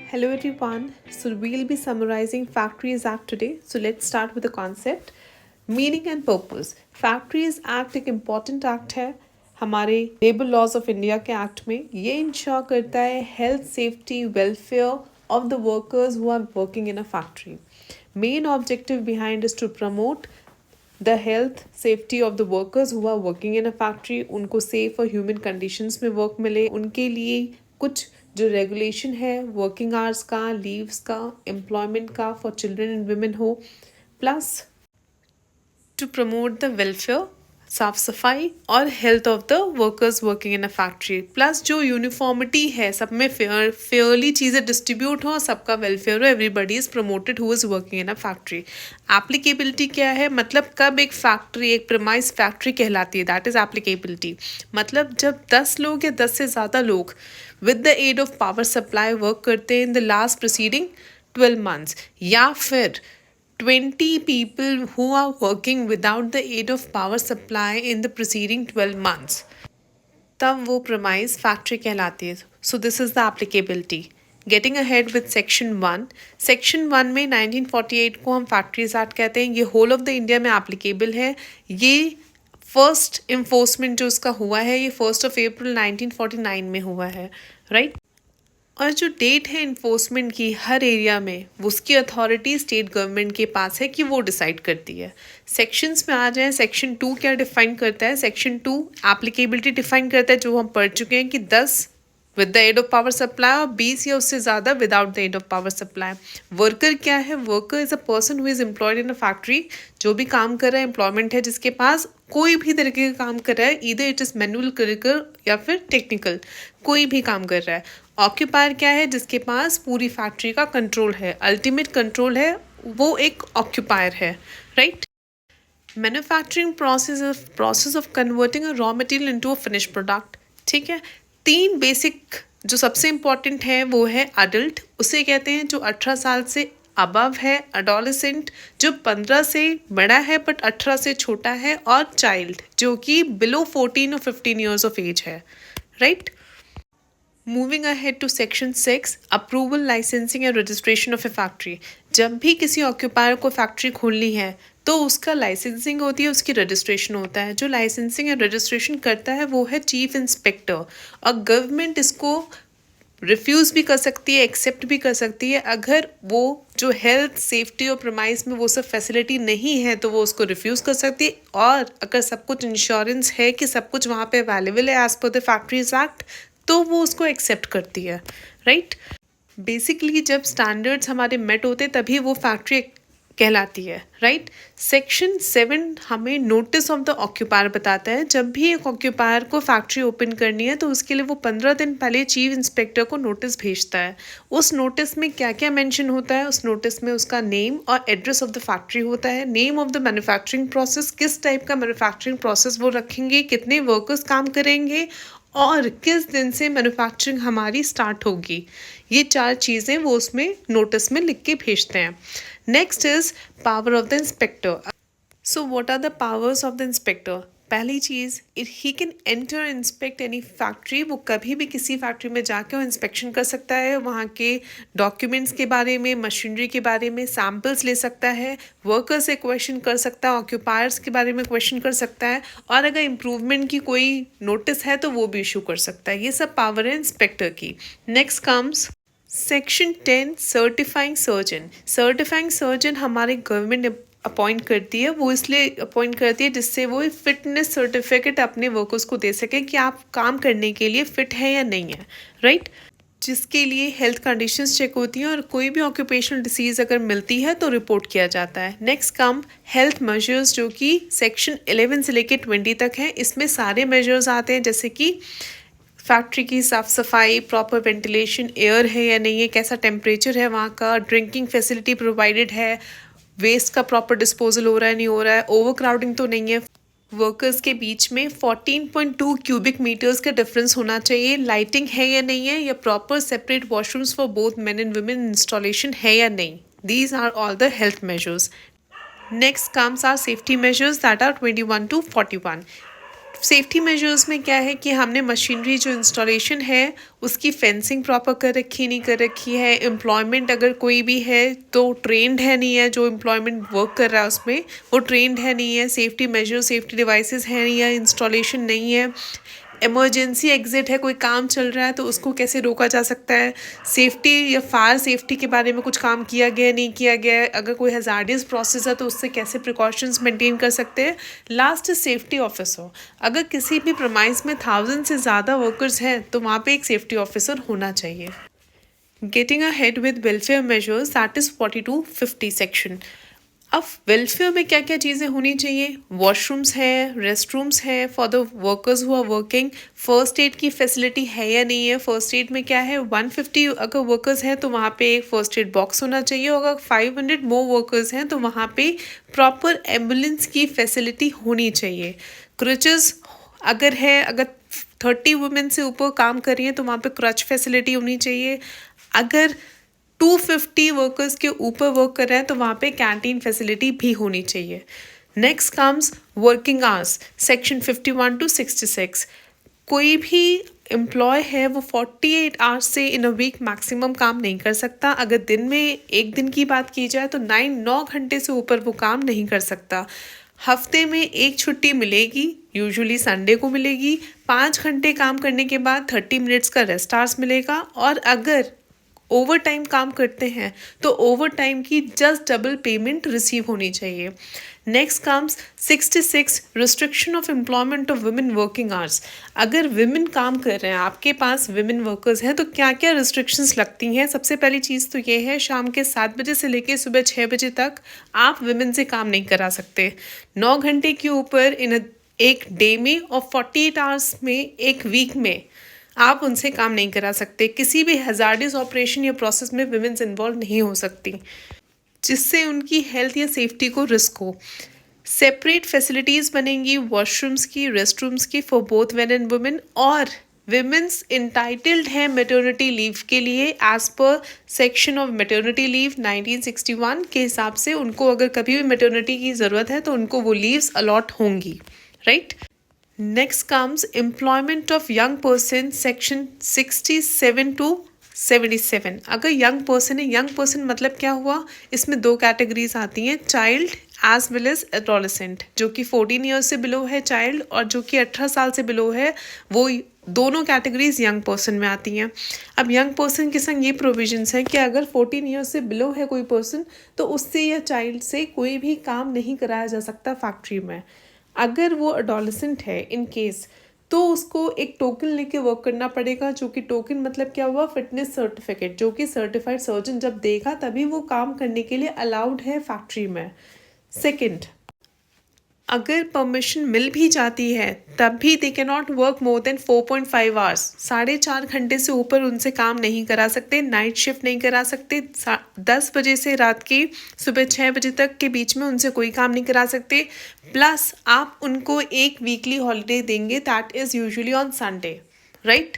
Hello everyone. So we'll be summarizing Factories Act today. So let's start with the concept. Meaning and purpose. Factories Act एक important act है हमारे labour laws of India के act में. ये ensure करता है health safety welfare of the workers who are working in a factory. Main objective behind is to promote the health safety of the workers who are working in a factory. उनको safe और human conditions में work मिले. उनके लिए कुछ जो regulation है working hours का, लीव्स का, एम्प्लॉयमेंट का फॉर चिल्ड्रन एंड वुमेन हो. Plus two promote the welfare, साफ सफाई और health of the workers working in a factory. Plus जो यूनिफॉर्मिटी है, सब में फेयरली चीज़ें डिस्ट्रीब्यूट हो, सबका वेलफेयर हो, everybody is promoted who is working in a factory. Applicability क्या है? मतलब कब एक फैक्ट्री एक प्रेमाइज फैक्ट्री कहलाती है, दैट इज़ एप्लीकेबिलिटी. मतलब जब 10 लोग या 10 से ज़्यादा लोग with the aid of power supply work करते हैं in the last proceeding 12 months, या फिर 20 people who are working without the aid of power supply in the preceding 12 months, तब वो premise factory कहलाती है. So this is the applicability. Getting ahead with section 1. Section 1 में 1948 को हम Factories Act कहते हैं. ये whole of the India में applicable है. ये फर्स्ट इन्फोर्समेंट जो उसका हुआ है ये 1 April 1949 में हुआ है, राइट. और जो डेट है इन्फोर्समेंट की हर एरिया में, वो उसकी अथॉरिटी स्टेट गवर्नमेंट के पास है कि वो डिसाइड करती है. सेक्शंस में आ जाए. सेक्शन 2 क्या डिफाइन करता है? सेक्शन 2 एप्लीकेबिलिटी डिफाइन करता है, जो हम पढ़ चुके हैं कि 10 with the aid of power supply और 20 या उससे ज़्यादा without the aid of power supply. Worker क्या है? Worker is a person who is employed in a factory. जो भी काम कर रहा है, एम्प्लॉयमेंट है जिसके पास, कोई भी तरीके का काम कर रहा है, either it is manual, clerical या फिर टेक्निकल, कोई भी काम कर रहा है. ऑक्यूपायर क्या है? जिसके पास पूरी फैक्ट्री का कंट्रोल है, अल्टीमेट कंट्रोल है, वो एक ऑक्यूपायर है, right. Manufacturing process of converting a raw material into a finish product. ठीक है. 3 बेसिक जो सबसे इम्पॉर्टेंट है वो है अडल्ट, उसे कहते हैं जो 18 साल से अबव है. अडोलेसेंट जो 15 से बड़ा है बट 18 से छोटा है. और चाइल्ड जो कि बिलो 14 और 15 ईयर्स ऑफ एज है, right. Moving ahead to section 6. Approval, licensing and registration of a factory. जब भी किसी ऑक्यूपायर को फैक्ट्री खोलनी है तो उसका लाइसेंसिंग होती है, उसकी रजिस्ट्रेशन होता है. जो लाइसेंसिंग एंड रजिस्ट्रेशन करता है वो है चीफ इंस्पेक्टर. और गवर्नमेंट इसको रिफ्यूज़ भी कर सकती है, एक्सेप्ट भी कर सकती है. अगर वो जो हेल्थ सेफ्टी और प्रेमाइस में वो सब फैसिलिटी नहीं है तो वो उसको रिफ्यूज़ कर सकती है. और अगर सब कुछ इंश्योरेंस है कि सब कुछ वहाँ पे अवेलेबल है as per the factories act, तो वो उसको एक्सेप्ट करती है, राइट. बेसिकली जब स्टैंडर्ड्स हमारे मेट होते तभी वो फैक्ट्री कहलाती है, राइट. सेक्शन 7 हमें नोटिस ऑफ द ऑक्यूपायर बताता है. जब भी एक ऑक्यूपायर को फैक्ट्री ओपन करनी है तो उसके लिए वो 15 दिन पहले चीफ इंस्पेक्टर को नोटिस भेजता है. उस नोटिस में क्या क्या मेंशन होता है? उस नोटिस में उसका नेम और एड्रेस ऑफ द फैक्ट्री होता है. Name of the manufacturing process, किस टाइप का मैन्युफैक्चरिंग प्रोसेस वो रखेंगे, कितने वर्कर्स काम करेंगे और किस दिन से मैन्युफैक्चरिंग हमारी स्टार्ट होगी. ये 4 चीज़ें वो उसमें नोटिस में लिख के भेजते हैं. Next is power of the inspector. So what are the powers of the inspector? पहली चीज़, he can enter inspect any factory. वो कभी भी किसी फैक्ट्री में जाके वो इंस्पेक्शन कर सकता है. वहाँ के डॉक्यूमेंट्स के बारे में, मशीनरी के बारे में सैम्पल्स ले सकता है. वर्कर से क्वेश्चन कर सकता है, ऑक्यूपायर्स के बारे में क्वेश्चन कर सकता है. और अगर इम्प्रूवमेंट की कोई नोटिस है तो वो भी इशू कर सकता है. ये सब पावर है इंस्पेक्टर की. Next comes section 10, certifying surgeon. Certifying surgeon हमारे गवर्नमेंट अपॉइंट करती है. वो इसलिए अपॉइंट करती है जिससे वो फिटनेस सर्टिफिकेट अपने वर्कर्स को दे सके कि आप काम करने के लिए फिट है या नहीं है, राइट. जिसके लिए हेल्थ कंडीशंस चेक होती हैं और कोई भी ऑक्यूपेशनल डिसीज़ अगर मिलती है तो रिपोर्ट किया जाता है. नेक्स्ट कम हेल्थ मेजर्स, जो कि सेक्शन 11 से लेकर 20 तक है. इसमें सारे मेजर्स आते हैं, जैसे कि फैक्ट्री की साफ़ सफाई, प्रॉपर वेंटिलेशन, एयर है या नहीं है, कैसा टेम्परेचर है वहाँ का, ड्रिंकिंग फैसिलिटी प्रोवाइडेड है, वेस्ट का प्रॉपर डिस्पोजल हो रहा है नहीं हो रहा है, ओवर क्राउडिंग तो नहीं है, वर्कर्स के बीच में 14.2 क्यूबिक मीटर्स का डिफरेंस होना चाहिए, लाइटिंग है या नहीं है, या proper separate washrooms for both men and women installation है या नहीं. These are all the health measures. Next comes are safety measures that are 21 to 41. Safety measures में क्या है कि हमने मशीनरी जो इंस्टॉलेशन है उसकी फेंसिंग प्रॉपर कर रखी नहीं कर रखी है। एम्प्लॉयमेंट अगर कोई भी है तो ट्रेंड है नहीं है, जो एम्प्लॉयमेंट वर्क कर रहा है उसमें वो ट्रेंड है नहीं है। सेफ्टी मेजर सेफ्टी डिवाइसेस हैं या इंस्टॉलेशन नहीं है। इमरजेंसी एग्जिट है, कोई काम चल रहा है तो उसको कैसे रोका जा सकता है। सेफ्टी या फायर सेफ्टी के बारे में कुछ काम किया गया नहीं किया गया है। अगर कोई हैजार्डियस प्रोसेस है तो उससे कैसे प्रिकॉशंस मेंटेन कर सकते हैं। लास्ट सेफ्टी ऑफिसर, अगर किसी भी प्रमाइस में 1000 से ज़्यादा वर्कर्स हैं तो वहाँ पे एक सेफ्टी ऑफिसर होना चाहिए। Getting ahead with welfare measures, that is 4250 section. अब वेलफेयर में क्या क्या चीज़ें होनी चाहिए। वॉशरूम्स हैं, रेस्ट रूम्स हैं for the workers who are working. First aid की फैसिलिटी है या नहीं है। फर्स्ट एड में क्या है, 150 अगर वर्कर्स हैं तो वहाँ पे एक फर्स्ट एड बॉक्स होना चाहिए। और अगर 500 मोर वर्कर्स हैं तो वहाँ पे प्रॉपर एम्बुलेंस की फैसिलिटी होनी चाहिए। क्रचेस अगर है, अगर 30 वुमेन से ऊपर काम कर रही हैं तो वहाँ पे क्रच फैसिलिटी होनी चाहिए। अगर 250 वर्कर्स के ऊपर वर्क कर रहे हैं तो वहाँ पे कैंटीन फैसिलिटी भी होनी चाहिए। Next comes working hours, section 51 to 66। कोई भी एम्प्लॉय है वो 48 आवर्स से इन अ वीक मैक्सिमम काम नहीं कर सकता। अगर दिन में एक दिन की बात की जाए तो 9 घंटे से ऊपर वो काम नहीं कर सकता। हफ्ते में एक छुट्टी मिलेगी, यूजुअली संडे को मिलेगी। 5 घंटे काम करने के बाद 30 मिनट्स का रेस्ट आवर्स मिलेगा। और अगर ओवर टाइम काम करते हैं तो ओवर टाइम की जस्ट डबल पेमेंट रिसीव होनी चाहिए। Next comes 66 restriction of employment of women working hours. अगर विमेन काम कर रहे हैं, आपके पास विमेन वर्कर्स हैं तो क्या क्या रिस्ट्रिक्शंस लगती हैं। सबसे पहली चीज़ तो ये है, शाम के 7 बजे से लेकर सुबह 6 बजे तक आप विमेन से काम नहीं करा सकते। 9 घंटे के ऊपर इन एक डे में और 48 आवर्स में एक वीक में आप उनसे काम नहीं करा सकते। किसी भी हैजार्डियस ऑपरेशन या प्रोसेस में विमेंस इन्वॉल्व नहीं हो सकती जिससे उनकी हेल्थ या सेफ्टी को रिस्क हो। सेपरेट फैसिलिटीज़ बनेंगी वॉशरूम्स की, रेस्ट रूम्स की for both men and women. और विमेंस इंटाइटल्ड हैं मेटर्निटी लीव के लिए as per section of maternity leave 1961 के हिसाब से। उनको अगर कभी भी मेटर्निटी की ज़रूरत है तो उनको वो लीव्स अलॉट होंगी, right. Next comes employment of young person, section 67 to 77। अगर यंग पर्सन है, यंग पर्सन मतलब क्या हुआ, इसमें 2 कैटेगरीज आती हैं, child as well as adolescent. जो कि 14 ईयर्स से बिलो है चाइल्ड, और जो कि 18 साल से बिलो है, वो दोनों कैटेगरीज यंग पर्सन में आती हैं। अब यंग पर्सन के संग ये प्रोविजंस है कि अगर 14 ईयर्स से बिलो है कोई पर्सन तो उससे या चाइल्ड से कोई भी काम नहीं कराया जा सकता फैक्ट्री में। अगर वो एडोलेसेंट है इन केस तो उसको एक टोकन लेके वर्क करना पड़ेगा। जो कि टोकन मतलब क्या हुआ, फिटनेस सर्टिफिकेट, जो कि सर्टिफाइड सर्जन जब देगा तभी वो काम करने के लिए अलाउड है फैक्ट्री में। सेकंड, अगर परमिशन मिल भी जाती है तब भी they can not work more than 4.5 hours. 4.5 घंटे से ऊपर उनसे काम नहीं करा सकते। नाइट शिफ्ट नहीं करा सकते। 10 बजे से रात के सुबह 6 बजे तक के बीच में उनसे कोई काम नहीं करा सकते। प्लस आप उनको एक वीकली हॉलीडे देंगे, that is usually on Sunday, right.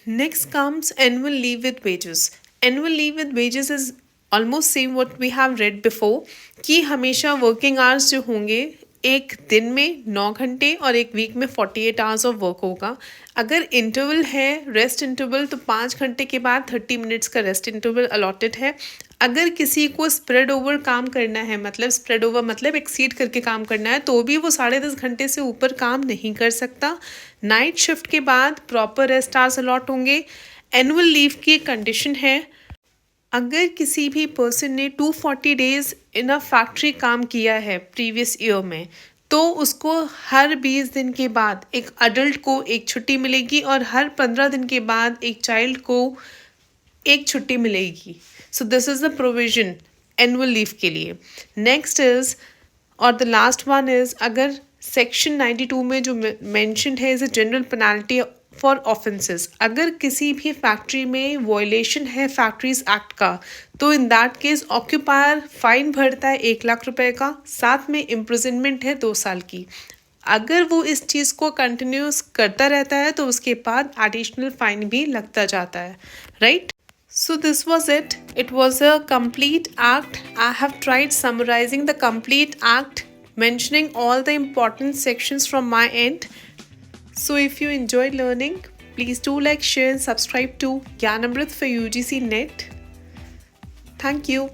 Next comes annual leave with wages. Annual leave with wages is almost same what we have read before, कि हमेशा वर्किंग आवर्स जो होंगे एक दिन में 9 घंटे और एक वीक में 48 आवर्स ऑफ वर्क होगा। अगर इंटरवल है, रेस्ट इंटरवल, तो 5 घंटे के बाद 30 मिनट्स का रेस्ट इंटरवल अलॉटेड है। अगर किसी को स्प्रेड ओवर काम करना है, मतलब स्प्रेड ओवर मतलब एक्सीड करके काम करना है, तो भी वो 10.5 घंटे से ऊपर काम नहीं कर सकता। नाइट शिफ्ट के बाद प्रॉपर रेस्ट आवर्स अलॉट होंगे। एनुअल लीव की कंडीशन है, अगर किसी भी पर्सन ने 240 डेज इन अ फैक्ट्री काम किया है प्रीवियस ईयर में, तो उसको हर 20 दिन के बाद एक अडल्ट को एक छुट्टी मिलेगी और हर 15 दिन के बाद एक चाइल्ड को एक छुट्टी मिलेगी। So this is the provision annual leave के लिए। नेक्स्ट इज़, और द लास्ट वन इज़, अगर सेक्शन 92 में जो मेंशन्ड है is a general penalty for offences. अगर किसी भी फैक्ट्री में वॉयलेशन है फैक्ट्रीज एक्ट का, तो in that case occupier fine भरता है 1 लाख रुपए का, साथ में इम्प्रिजनमेंट है 2 साल की। अगर वो इस चीज़ को कंटिन्यूस करता रहता है तो उसके बाद एडिशनल फाइन भी लगता जाता है, right. So this was it. It was a complete act. I have tried summarizing the complete act mentioning all the important sections from my end. So if you enjoyed learning, please do like, share and subscribe to Gyanamrit for UGC NET. Thank you.